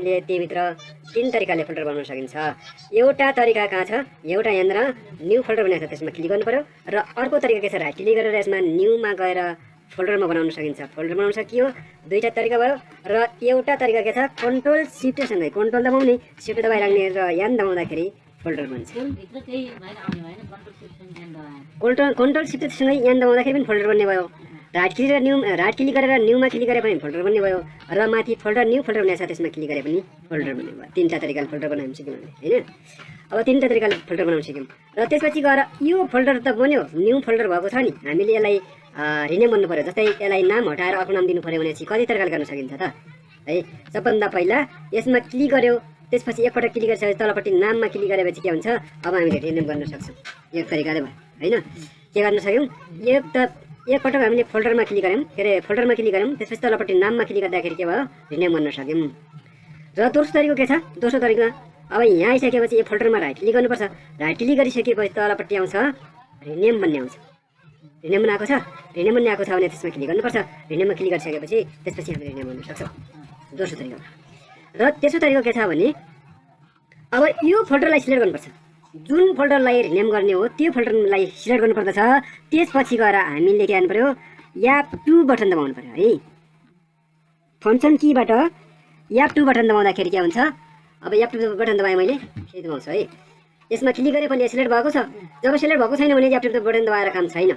हामीले त्यहीभित्र 3 तरिकाले फोल्डर बनाउन सकिन्छ। एउटा तरिका कहाँ छ, एउटा यहाँनिर न्यू फोल्डर बनाएको छ त्यसमा क्लिक गर्नु पर्यो र अर्को तरिका के छ, राइट क्लिक गरेर यसमा न्यूमा गएर फोल्डरमा बनाउन सकिन्छ। फोल्डर बनाउन सकियो, दुईटा तरिका भयो। र एउटा तरिका के छ, कन्ट्रोल शिफ्ट सँगै कन्ट्रोल दबाउने, शिफ्ट दबाइ राख्ने र यान दबाउँदाखेरि फोल्डर बन्छ। कन्ट्रोल शिफ्ट सँगै यान दबाउँदाखेरि पनि फोल्डर बन्ने भयो। राइट क्लिक गरेर न्यूमा क्लिक गरे पनि फोल्डर बन्ने भयो र माथि फोल्डर न्यू फोल्डर बनाएको छ त्यसमा क्लिक गरे पनि फोल्डर बन्ने भयो। 3टा तरिकाले फोल्डर बनाउन सक्यौँ हामीले, हैन? अब 3टा तरिकाले फोल्डर बनाउन सक्यौँ र त्यसपछि गएर यो फोल्डर त बन्यो, न्यू फोल्डर भएको छ नि, हामीले यसलाई रिनेम गर्नु पर्यो। जस्तै यसलाई नाम हटाएर अर्को नाम दिनु पर्यो भने चाहिँ कति तरिकाले गर्न सकिन्छ त है। सबभन्दा पहिला यसमा क्लिक गर्यो, त्यसपछि एकपटक क्लिक गरिसकेपछि तलपट्टि नाममा क्लिक गरेपछि के हुन्छ, अब हामीले रिनेम गर्न सक्छौँ। एक तरिकाले भयो, हैन? के गर्न सक्यौँ, एकपटक हामीले फोल्डरमा क्लिक गऱ्यौँ, के अरे फोल्डरमा क्लिक गऱ्यौँ, त्यसपछि तलपट्टि नाममा क्लिक गर्दाखेरि के भयो, रिनेम गर्न सक्यौँ। र दोस्रो तरिका के छ, दोस्रो तरिका अब यहाँ आइसकेपछि यो फोल्डरमा राइट क्लिक गर्नुपर्छ। राइट क्लिक गरिसकेपछि तलपट्टि आउँछ रिनेम भन्ने आउँछ। रिनेम बनाएको छ, रिनेम भन्ने आएको छ भने त्यसमा क्लिक गर्नुपर्छ। रिनेममा क्लिक गरिसकेपछि त्यसपछि हामीले रिनेम गर्न सक्छौँ। दोस्रो तरिका। र तेस्रो तरिका के छ भने अब यो फोल्डरलाई सिलेक्ट गर्नुपर्छ। जुन फोल्डरलाई रिनेम गर्ने हो त्यो फोल्डरलाई सिलेक्ट गर्नुपर्दछ। त्यसपछि गएर हामीले के गर्नु पर्यो, F2 बटन दबाउनु पर्यो है। फङ्सन कीबाट F2 बटन दबाउँदाखेरि के हुन्छ, अब F2 बटन दबाएँ मैले, के दबाउँछु है, यसमा क्लिक गरे पनि सिलेक्ट भएको छ। जब सिलेक्ट भएको छैन भने F2 बटन दबाएर काम छैन।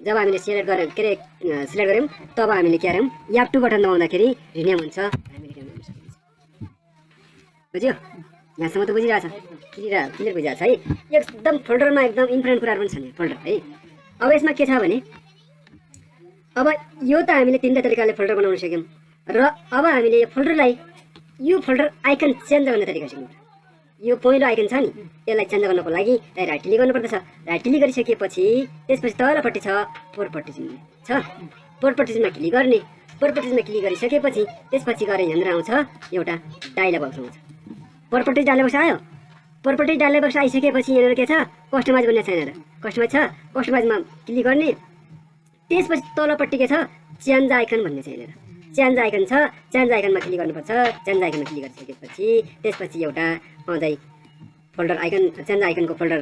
जब हामीले सिलेक्ट गरेर के अरे सिलेक्ट गऱ्यौँ तब हामीले के गर्यौँ, F2 बटन दबाउँदाखेरि रिनेम हुन्छ, हामीले रिनेम गर्न सकिन्छ। बुझ्यो? यहाँसम्म त बुझिरहेछ, क्लियर बुझिरहेछ है। एकदम फोल्डरमा एकदम इम्पोर्टेन्ट कुराहरू पनि छन् फोल्डर है। अब यसमा के छ भने अब यो त हामीले 3टा तरिकाले फोल्डर बनाउन सक्यौँ र अब हामीले यो फोल्डरलाई यो फोल्डर आइकन चेन्ज गर्ने तरिका सिक्यौँ। यो पहिलो आइकन छ नि, यसलाई चेन्ज गर्नको लागि राइट क्लिक गर्नुपर्दछ। राइट क्लिक गरिसकेपछि त्यसपछि तलपट्टि छ प्रोपर्टिज छ, प्रोपर्टिजमा क्लिक गर्ने। प्रोपर्टिजमा क्लिक गरिसकेपछि त्यसपछि गएर यहाँनिर आउँछ एउटा डायलग बक्स आउँछ। प्रोपर्टिज डायलग बक्स आयो। प्रोपर्टिज डायलग बक्स आइसकेपछि यहाँनिर के छ, कस्टमाइज भन्ने छ। यहाँनिर कस्टमाइज छ, कस्टमाइजमा क्लिक गर्ने। त्यसपछि तलपट्टि के छ, चेन्ज आइकन भन्ने छ। यहाँनिर चेन्ज आइकन छ, चेन्ज आइकनमा क्लिक गर्नुपर्छ। चेन्ज आइकनमा क्लिक गरिसकेपछि त्यसपछि एउटा आउँदै फोल्डर आइकन, चेन्ज आइकनको फोल्डर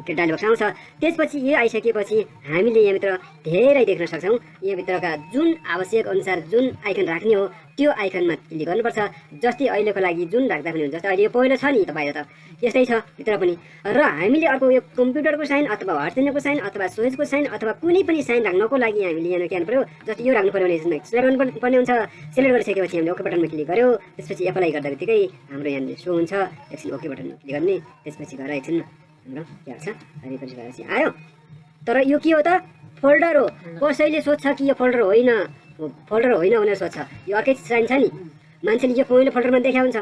के डायलग बक्स आउँछ। त्यसपछि यो आइसकेपछि हामीले यहाँभित्र धेरै देख्न सक्छौँ। योभित्रका जुन आवश्यक अनुसार जुन आइकन राख्ने हो त्यो आइकनमा क्लिक गर्नुपर्छ। जस्तै अहिलेको लागि जुन राख्दा पनि हुन्छ। जस्तै अहिले यो पहिलो छ नि त बाहिर त यस्तै छ भित्र पनि। र हामीले अर्को यो कम्प्युटरको साइन अथवा व्हाट्सएपको साइन अथवा सोजको साइन अथवा कुनै पनि साइन राख्नको लागि हामीले यहाँ के गर्नु पर्यो, जस्तै यो राख्नु पर्यो भने सिलेक्ट गर्नुपर्ने हुन्छ। सिलेक्ट गरिसकेपछि हामीले ओके बटनमा क्लिक गर्यो। त्यसपछि एप्लाई गर्दा बित्तिकै हाम्रो यहाँनिर सो हुन्छ। एकछिन ओके बटनमा क्लिक गर्ने, त्यसपछि गएर एकछिन हाम्रो के हुन्छ, रिफ्रेस गरेपछि आयो। तर यो के हो त, फोल्डर हो। कसैले सोध्छ कि यो फोल्डर होइन, फोल्डर होइन भनेर सोध्छ। यो अर्कै साइन छ नि, मान्छेले यो पहिलो फोल्डरमा देखा हुन्छ।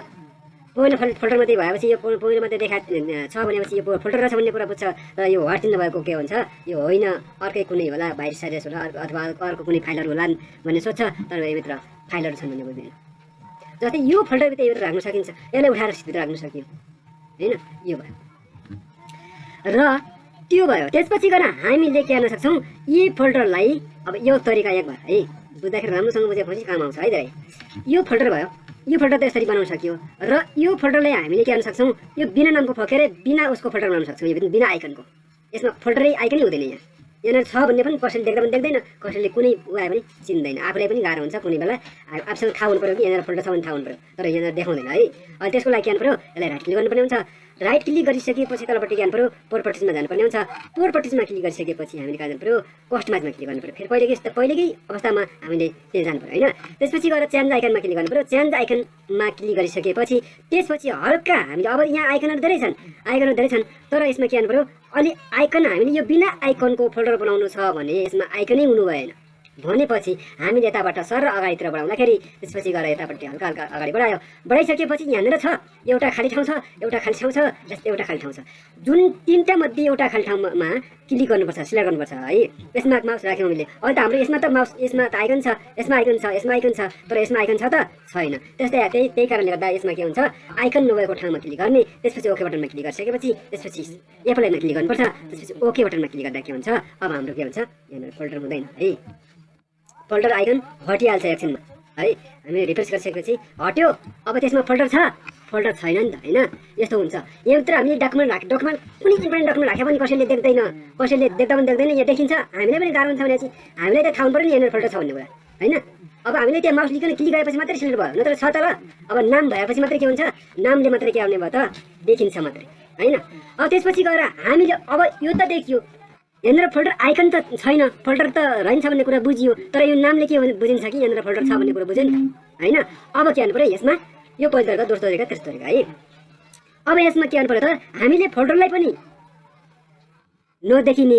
पहिलो फोल्डरमा त्यही भएपछि यो पहिलोमा त्यो देखा छ भनेपछि यो फोल्डर रहेछ भन्ने कुरा बुझ्छ। र यो व्हाट्सएप भएको के हुन्छ, यो होइन अर्कै कुनै होला, भाइरस साइरस होला अथवा अर्को कुनै फाइलहरू होला भन्ने सोध्छ। तर योभित्र फाइलहरू छन् भन्ने बुझ्दैन। जस्तै यो फोल्डरभित्र योभित्र राख्न सकिन्छ, यसलाई उठाएर सिधै राख्न सकियो, होइन? यो भयो र त्यो भयो। त्यसपछि गएर हामीले के गर्न सक्छौँ, यी फोल्डरलाई अब यो तरिका एक भयो है। बुझ्दाखेरि राम्रोसँग बुझेपछि काम आउँछ है धेरै। यो फोल्डर भयो, यो फोल्डर त यसरी बनाउन सकियो। र यो फोल्डरलाई हामीले के गर्न सक्छौँ, यो बिना नामको फकेर बिना उसको फोल्डर बनाउन सक्छौँ। यो बिना आइकनको, यसमा फोल्डरै आइकनै हुँदैन। यहाँनिर छ भन्ने पनि कसैले देख्दा पनि देख्दैन, कसैले कुनै ऊ आयो भने चिन्दैन। आफूलाई पनि गाह्रो हुन्छ कुनै बेला। आफूसँग थाहा हुनु पऱ्यो कि यहाँनिर फोल्डर छ भने थाहा हुनु पऱ्यो, तर यहाँनिर देखाउँदैन है। अनि त्यसको लागि के गर्नु पऱ्यो, यसलाई राइट क्लिक गर्नुपर्ने हुन्छ। राइट क्लिक गरिसकेपछि तलपट्टि जानु पऱ्यो, प्रोपर्टिजमा जानुपर्ने हुन्छ। प्रोपर्टिजमा क्लिक गरिसकेपछि हामीले कहाँ जानु पऱ्यो, कस्टमाइजमा क्लिक गर्नु पऱ्यो। फेरि पहिलेकै अवस्थामा हामीले त्यहाँ जानु पऱ्यो, होइन? त्यसपछि गएर चेन्ज आइकनमा क्लिक गर्नु पऱ्यो। चेन्ज आइकनमा क्लिक गरिसकेपछि त्यसपछि हल्का हामीले अब यहाँ आइकनहरू धेरै छन्, तर यसमा के गर्नु पऱ्यो, अलि आइकन हामीले यो बिना आइकनको फोल्डर बनाउनु छ भने यसमा आइकनै हुनु भएन भनेपछि हामीले यताबाट सर अगाडितिर बढाउँदाखेरि त्यसपछि गएर यतापट्टि हल्का हल्का अगाडि बढायो। बढाइसकेपछि यहाँनिर छ एउटा खाली ठाउँ छ, एउटा खाली ठाउँ छ, जस्तै एउटा खाली ठाउँ छ। जुन 3टा मध्ये एउटा खाली ठाउँमा क्लिक गर्नुपर्छ, सिलेक्ट गर्नुपर्छ है। यसमा माउस राख्यौँ हामीले। अहिले त हाम्रो यसमा त माउस, यसमा त आइकन छ, यसमा आइकन छ, यसमा आइकन छ, तर यसमा आइकन छ त छैन। त्यही कारणले गर्दा यसमा के हुन्छ, आइकन नभएको ठाउँमा क्लिक गर्ने। त्यसपछि ओके बटनमा क्लिक गरिसकेपछि त्यसपछि एप्लाईमा क्लिक गर्नुपर्छ। त्यसपछि ओके बटनमा क्लिक गर्दा के हुन्छ, अब हाम्रो के हुन्छ, यहाँनिर फोल्डर हुँदैन है। फोल्डर आइकन हटिहाल्छ एकछिनमा। है। हामीले रिफ्रेस गरिसकेपछि हट्यो, अब त्यसमा फोल्डर छ फोल्डर छैन नि त होइन। यस्तो हुन्छ यहाँभित्र हामीले डकुमेन्ट कुनै इम्पोर्टेन्ट डकुमेन्ट राखे पनि कसैले देख्दैन, कसैले देख्दा पनि देख्दैन, यहाँ देखिन्छ हामीलाई पनि गाह्रो हुन्छ भनेपछि हामीलाई त थाहा पर्यो नि यहाँनिर फोल्डर छ भन्ने कुरा होइन। अब हामीले त्यहाँ माउस लिकन क्लिक गरेपछि मात्रै सिलेक्ट भयो, नत्र छ तल। अब नाम भएपछि मात्रै के हुन्छ, नामले मात्रै के आउने भयो त देखिन्छ मात्रै होइन। अब त्यसपछि गएर हामीले अब यो त देखियो यहाँनिर फोल्डर आइकन त छैन, फोल्डर त रहन्छ भन्ने कुरा बुझियो, तर यो नामले के बुझिन्छ कि यहाँनिर फोल्डर छ भन्ने कुरा बुझ्यो नि होइन। अब के गर्नु पऱ्यो यसमा, यो पहिलो तरिका दोस्रो तरिका तेस्रो तरिका है। अब यसमा के गर्नु पऱ्यो त, हामीले फोल्डरलाई पनि नदेखिने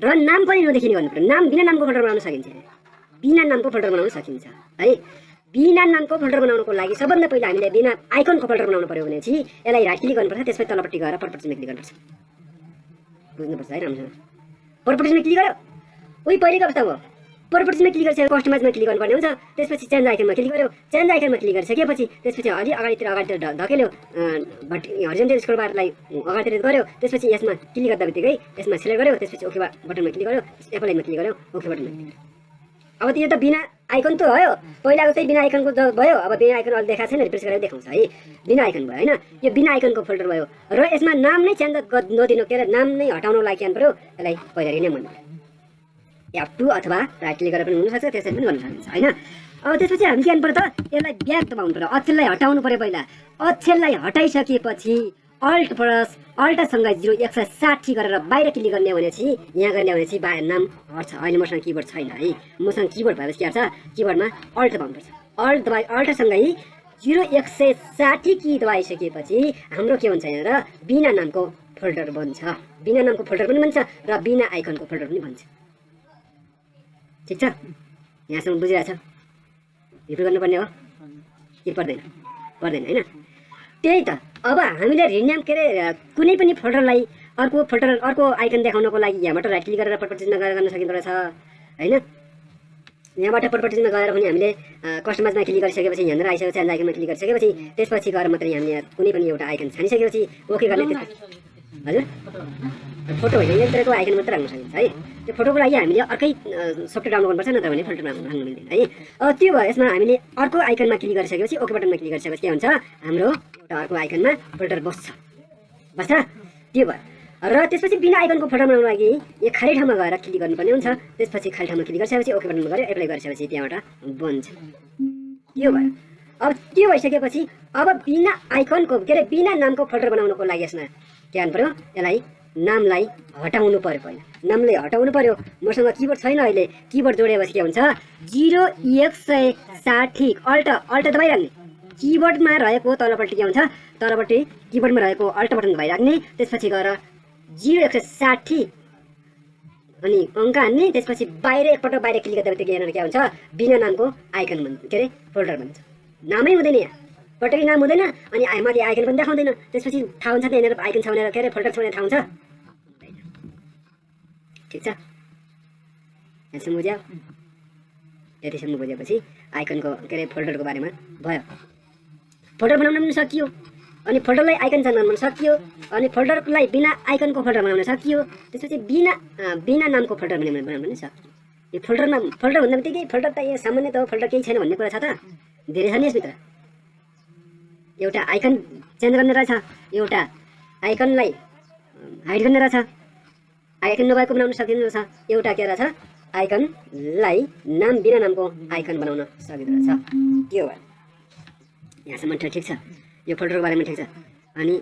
र नाम पनि नदेखिने गर्नु पऱ्यो। नाम बिना नामको फोल्डर बनाउन सकिन्छ, बिना नामको फोल्डर बनाउन सकिन्छ है। बिना नामको फोल्डर बनाउनको लागि सबभन्दा पहिला हामीले बिना आइकनको फोल्डर बनाउनु पऱ्यो भने चाहिँ यसलाई राइट क्लिक गर्नुपर्छ, त्यसपछि तलपट्टि गएर प्रपर्टिजमा क्लिक गर्नुपर्छ, बुझ्नुपर्छ है राम्रोसँग। प्रपर्टिजमा क्लिक गर्यो उही पहिलेको अवस्था हो, प्रपर्टिजमा क्लिक गरिसकेर कस्टमाइजमा क्लिक गर्नुपर्ने हुन्छ। त्यसपछि चेन्ज आइकनमा क्लिक गर्यो, चेन्ज आइकनमा क्लिक गरिसकेपछि त्यसपछि अलि अगाडितिर धकेल्यो, हरिजन्टल स्क्रोल बारलाई अगाडितिर गर्यो, त्यसपछि यसमा क्लिक गर्दा बित्तिकै यसमा सिलेक्ट गर्यो, त्यसपछि ओके बटनमा क्लिक गर्यो, एप्लाईमा क्लिक गर्यो, ओके बटनमा क्लिक गर्यो। अब त्यो त बिना आइकन त भयो, पहिलाको चाहिँ बिना आइकनको भयो। अब बिना आइकन अहिले देखाएको छैन, रिफ्रेस गरेर देखाउँछ है, बिना आइकन भयो होइन। यो बिना आइकनको फोल्डर भयो र यसमा नाम नै चेन्ज नदिनु, के अरे नाम नै हटाउनु लागि के पऱ्यो, यसलाई पहिला रिनेम भन्नु पऱ्यो। F2 अथवा राइट क्लिक गरेर पनि हुनसक्छ, त्यसरी पनि गर्न सकिन्छ होइन। अब त्यसपछि हामी के गर्नु पऱ्यो त, यसलाई ब्याक दबाउनु पऱ्यो, अक्षरलाई हटाउनु पऱ्यो। पहिला अक्षरलाई हटाइसकेपछि अल्टसँग 0160 गरेर बाहिर क्लिक गर्ने भनेपछि यहाँ गर्ने भनेपछि बाहिर नाम हट्छ। अहिले मसँग किबोर्ड छैन है, मसँग किबोर्ड भएपछि के गर्छ, किबोर्डमा अल्ट दबाउनुपर्छ। अल्टसँगै 0160 की दबाइसकेपछि हाम्रो के हुन्छ यहाँनिर बिना नामको फोल्डर बन्छ, बिना नामको फोल्डर पनि बन्छ र बिना आइकनको फोल्डर पनि बन्छ। ठिक छ, यहाँसम्म बुझिरहेछ? रिप्रेस गर्नुपर्ने हो कि पर्दैन? पर्दैन होइन। त्यही त अब हामीले रिनेम के अरे कुनै पनि फोल्डरलाई अर्को आइकन देखाउनको लागि यहाँबाट राइट क्लिक गरेर प्रपर्टिजमा गएर गर्न सकिँदो रहेछ होइन। यहाँबाट प्रपर्टिजमा गएर पनि हामीले कस्टमाइजमा क्लिक गरिसकेपछि यहाँनिर आइसक्यो, चेन्ज आइकनमा क्लिक गरिसकेपछि त्यसपछि गएर मात्रै हामीले कुनै पनि एउटा आइकन छानिसकेपछि ओके गर्ने। हजुर फोटो होइन, एक तरहको आइकन मात्रै राख्न सकिन्छ है। त्यो फोटोको लागि हामीले अर्कै सफ्टवेयर डाउनलोड गर्नुपर्छ, नत्र भने फोल्डरमा राख्न मिल्दैन है। त्यो भयो, यसमा हामीले अर्को आइकनमा क्लिक गरिसकेपछि ओके बटनमा क्लिक गरिसकेपछि के हुन्छ, हाम्रो एउटा अर्को आइकनमा फोल्डर बस्छ। त्यो भयो र त्यसपछि बिना आइकनको फोल्डर बनाउनको लागि यो खाली ठाउँमा गएर क्लिक गर्नुपर्ने हुन्छ। त्यसपछि खाली ठाउँमा क्लिक गरिसकेपछि ओके बटनमा गएर एप्लाई गरिसकेपछि त्यहाँबाट बन्छ। त्यो भयो। अब त्यो भइसकेपछि अब बिना आइकनको के अरे बिना नामको फोल्डर बनाउनको लागि यसमा के गर्नु पऱ्यो, यसलाई नामलाई हटाउनु पऱ्यो। पहिला नामलाई हटाउनु पऱ्यो। मसँग किबोर्ड छैन अहिले, किबोर्ड जोडेपछि के हुन्छ 0160 अल्ट दबाइराख्ने, किबोर्डमा रहेको तलपट्टि के हुन्छ, तलपट्टि किबोर्डमा रहेको अल्ट बटन दबाइराख्ने, त्यसपछि गएर 0160 अनि अङ्क हान्ने, त्यसपछि बाहिर एकपल्ट बाहिर क्लिक गर्दा बित्तिकै यहाँनिर के हुन्छ बिना नामको आइकन भन्छ, के अरे फोल्डर भन्छ। नामै हुँदैन यहाँ, पटकै नाम हुँदैन अनि माथि आइकन पनि देखाउँदैन। त्यसपछि थाहा हुन्छ त्यहाँनिर आइकन छ भनेर, के अरे फोल्डर छ भनेर थाहा हुन्छ। ठिक छ, यहाँसम्म बुझ्यो? यतिसम्म बुझेपछि आइकनको के अरे फोल्डरको बारेमा भयो। फोल्डर बनाउन पनि सकियो, अनि फोल्डरलाई आइकन चेन्ज गर्न सकियो, अनि फोल्डरलाई बिना आइकनको फोल्डर बनाउन सकियो, त्यसपछि बिना नामको फोल्डर बनाउन पनि सकियो। यो फोल्डरमा फोल्डर भन्दा बित्तिकै फोल्डर त यहाँ सामान्य त फोल्डर केही छैन भन्ने कुरा छ त, धेरै छ नि यसभित्र। एउटा आइकन चेन्ज गर्ने रहेछ, एउटा आइकनलाई हाइड गर्ने रहेछ, आइकन नभएको बनाउन सकिँदो रहेछ, एउटा के रहेछ आइकनलाई नाम बिना नामको आइकन बनाउन सकिँदो रहेछ। त्यो भयो, यहाँसम्म ठिक छ। यो फोल्डरको बारेमा ठिक छ। अनि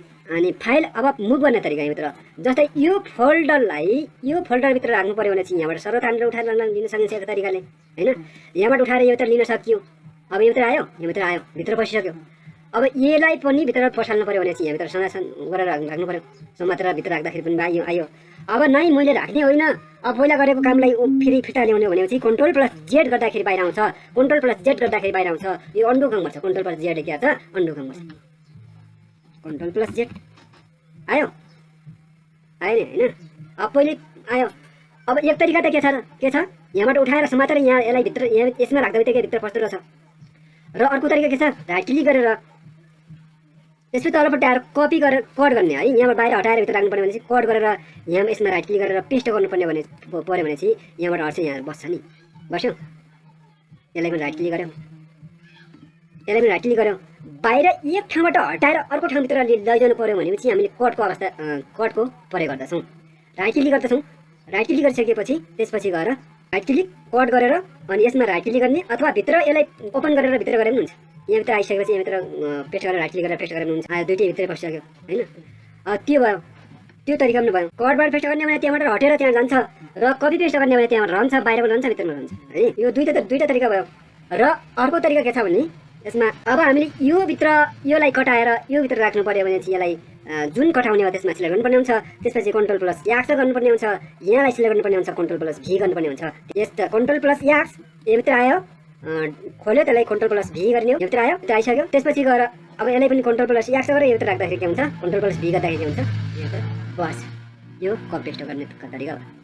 फाइल अब मुभ गर्ने तरिका यहाँभित्र, जस्तै यो फोल्डरभित्र राख्नु पऱ्यो भने चाहिँ यहाँबाट सर्वत हानेर उठाएर लिन सकिन्छ एक तरिकाले होइन। यहाँबाट उठाएर योभित्र लिन सकियो, अब यहाँभित्र आयो भित्र पसिसक्यो। अब यसलाई पनि भित्र पसाल्नु पऱ्यो भने चाहिँ यहाँभित्र संरक्षण गरेर राख्नु पऱ्यो, समातेर भित्र राख्दाखेरि पनि आयो। अब नै मैले राख्ने होइन, अब पहिला गरेको कामलाई फेरि फिर्ता ल्याउने भनेपछि Ctrl+Z गर्दाखेरि बाहिर आउँछ, Ctrl+Z गर्दाखेरि बाहिर आउँछ। यो अन्डु काम गर्छ, Ctrl+Z के गर्छ, अन्डु काम गर्छ। Ctrl+Z आयो नि होइन। अब पहिले आयो। अब एक तरिका त के छ यहाँबाट उठाएर समातेर यहाँ यसलाई भित्र यसमा राख्दा बित्तिकै भित्र पस्दो रहेछ। र अर्को तरिका के छ, राइट क्लिक गरेर त्यसपछि तलपट्टि आएर कपी गरेर कट गर्ने है। यहाँबाट बाहिर हटाएर भित्र राख्नुपर्ने भने चाहिँ कट गरेर यहाँ यसमा राइट क्लिक गरेर पेस्ट गर्नुपर्ने पऱ्यो भने चाहिँ यहाँबाट हट्छ, यहाँ बस्छ नि, बस्यो। यसलाई पनि राइट क्लिक गऱ्यो, यसलाई पनि राइट क्लिक गऱ्यौँ बाहिर एक ठाउँबाट हटाएर अर्को ठाउँभित्र लैजानु पऱ्यो भनेपछि हामीले कटको अवस्था कटको प्रयोग गर्दछौँ राइट क्लिक गर्दछौँ राइट क्लिक गरिसकेपछि त्यसपछि गएर राइट क्लिक कट गरेर अनि यसमा राइट क्लिक गर्ने अथवा भित्र यसलाई ओपन गरेर भित्र गरे पनि हुन्छ यहाँभित्र आइसकेपछि यहाँभित्र पेस्ट गरेर राइट क्लिक गरेर पेस्ट गरेर हुन्छ दुइटै भित्रै पसिसक्यो होइन त्यो भयो त्यो तरिका पनि भयो कटबाट पेस्ट गर्ने भने त्यहाँबाट हटेर त्यहाँ जान्छ र कपी पेस्ट गर्ने भने त्यहाँबाट रहन्छ बाहिर पनि रहन्छ भित्रमा रहन्छ है यो दुईटा तरिका भयो र अर्को तरिका के छ भने यसमा अब हामीले यो भित्र योलाई कटाएर यो भित्र राख्नु पर्यो भने चाहिँ यसलाई जुन कटाउने हो त्यसमा सिलेक्ट गर्नुपर्ने हुन्छ त्यसपछि कन्ट्रोल प्लस एक्स गर्नुपर्ने हुन्छ यहाँलाई सिलेक्ट गर्नुपर्ने हुन्छ कन्ट्रोल प्लस भी गर्नुपर्ने हुन्छ यस्तो कन्ट्रोल प्लस एक्स योभित्र आयो खोल्यो त्यसलाई कन्ट्रोल प्लस भी गर्ने हो योभित्र आयो त्यो आइसक्यो त्यसपछि गएर अब यसलाई पनि कन्ट्रोल प्लस एक्स गरेर योभित्र राख्दाखेरि के हुन्छ कन्ट्रोल प्लस भी गर्दाखेरि के हुन्छ बस यो कपी पेस्ट गर्ने तरिका हो